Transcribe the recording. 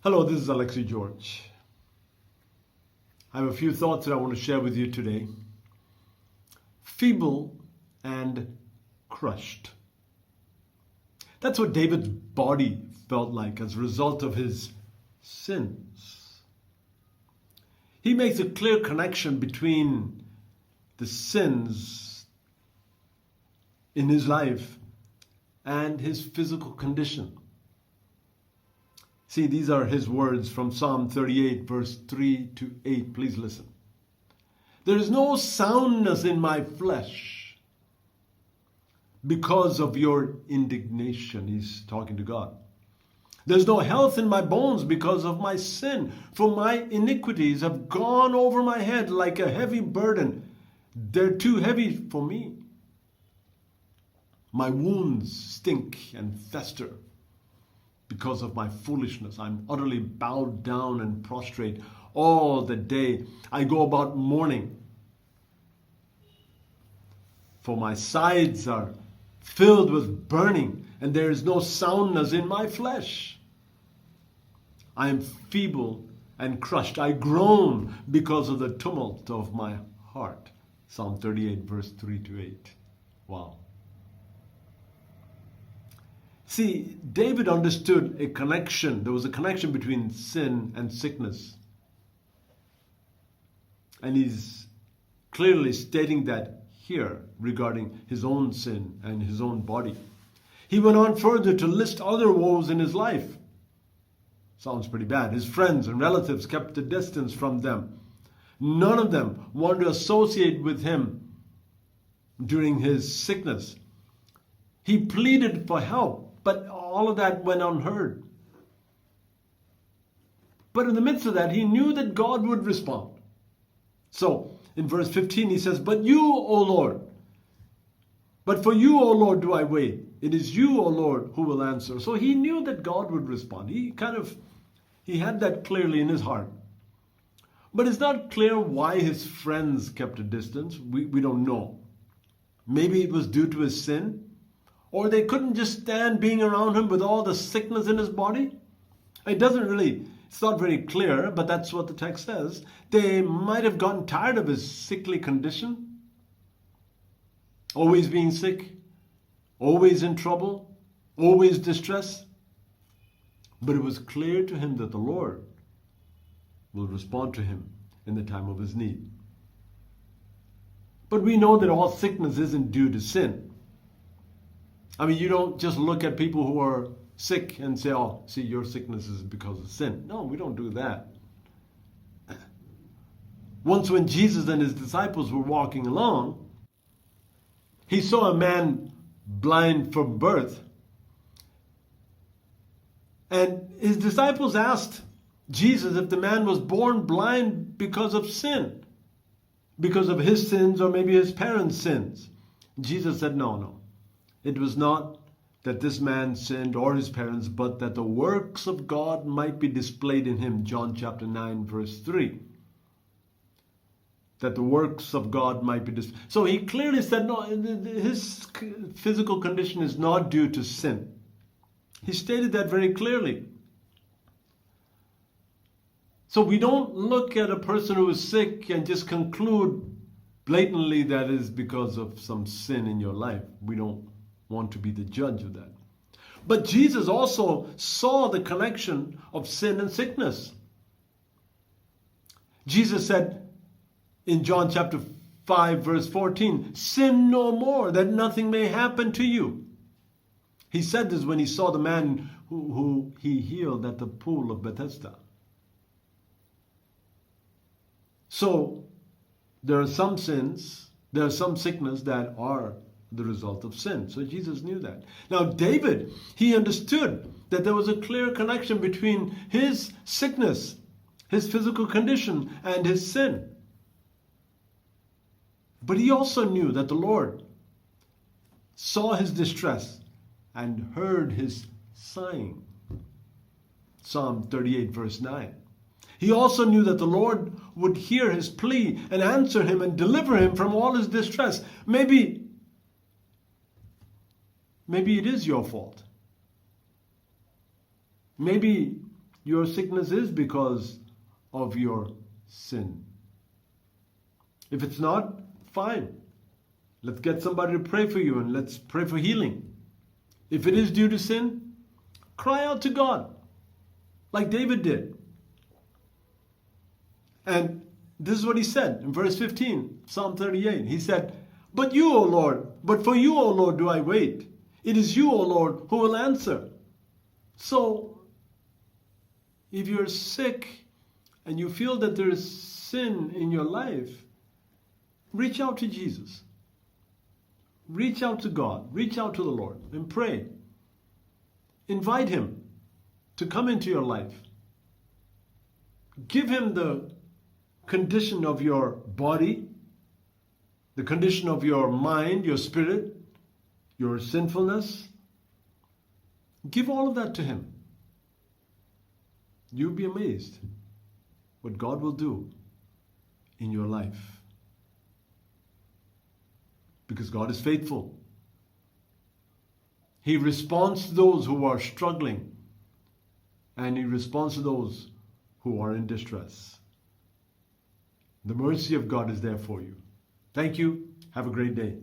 Hello, this is Alexi George. I have a few thoughts that I want to share with you today. Feeble and crushed. That's what David's body felt like as a result of his sins. He makes a clear connection between the sins in his life and his physical condition. See, these are his words from Psalm 38, verse 3 to 8. Please listen. There is no soundness in my flesh because of your indignation. He's talking to God. There's no health in my bones because of my sin. For my iniquities have gone over my head like a heavy burden. They're too heavy for me. My wounds stink and fester. Because of my foolishness, I'm utterly bowed down and prostrate all the day. I go about mourning. For my sides are filled with burning, and there is no soundness in my flesh. I am feeble and crushed. I groan because of the tumult of my heart. Psalm 38, verse 3 to 8. Wow. See, David understood a connection. There was a connection between sin and sickness. And he's clearly stating that here regarding his own sin and his own body. He went on further to list other woes in his life. Sounds pretty bad. His friends and relatives kept a distance from them. None of them wanted to associate with him during his sickness. He pleaded for help. But all of that went unheard. But in the midst of that, he knew that God would respond. So, in verse 15, he says, But you, O Lord, but for you, O Lord, do I wait. It is you, O Lord, who will answer. So he knew that God would respond. He had that clearly in his heart. But it's not clear why his friends kept a distance. We don't know. Maybe it was due to his sin. Or they couldn't just stand being around him with all the sickness in his body. It's not very clear, but that's what the text says. They might have gotten tired of his sickly condition. Always being sick, always in trouble, always distressed. But it was clear to him that the Lord will respond to him in the time of his need. But we know that all sickness isn't due to sin. I mean, you don't just look at people who are sick and say, oh, see, your sickness is because of sin. No, we don't do that. Once when Jesus and his disciples were walking along, he saw a man blind from birth. And his disciples asked Jesus if the man was born blind because of sin, because of his sins or maybe his parents' sins. Jesus said, no. It was not that this man sinned or his parents, but that the works of God might be displayed in him. John chapter 9, verse 3. That the works of God might be displayed. So he clearly said, no, his physical condition is not due to sin. He stated that very clearly. So we don't look at a person who is sick and just conclude blatantly that is because of some sin in your life. We don't want to be the judge of that. But Jesus also saw the connection of sin and sickness. Jesus said in John chapter 5 verse 14, sin no more, that nothing may happen to you. He said this when he saw the man who he healed at the pool of Bethesda. So there are some sins, there are some sickness that are the result of sin. So Jesus knew that. Now David, he understood that there was a clear connection between his sickness, his physical condition, and his sin. But he also knew that the Lord saw his distress and heard his sighing. Psalm 38 verse 9. He also knew that the Lord would hear his plea and answer him and deliver him from all his distress. Maybe it is your fault. Maybe your sickness is because of your sin. If it's not, fine. Let's get somebody to pray for you and let's pray for healing. If it is due to sin, cry out to God, like David did. And this is what he said in verse 15, Psalm 38. He said, but for you, O Lord, do I wait. It is you, O Lord, who will answer. So, if you're sick and you feel that there is sin in your life, reach out to Jesus. Reach out to God. Reach out to the Lord and pray. Invite Him to come into your life. Give Him the condition of your body, the condition of your mind, your spirit, your sinfulness. Give all of that to Him. You'll be amazed what God will do in your life. Because God is faithful. He responds to those who are struggling, and He responds to those who are in distress. The mercy of God is there for you. Thank you. Have a great day.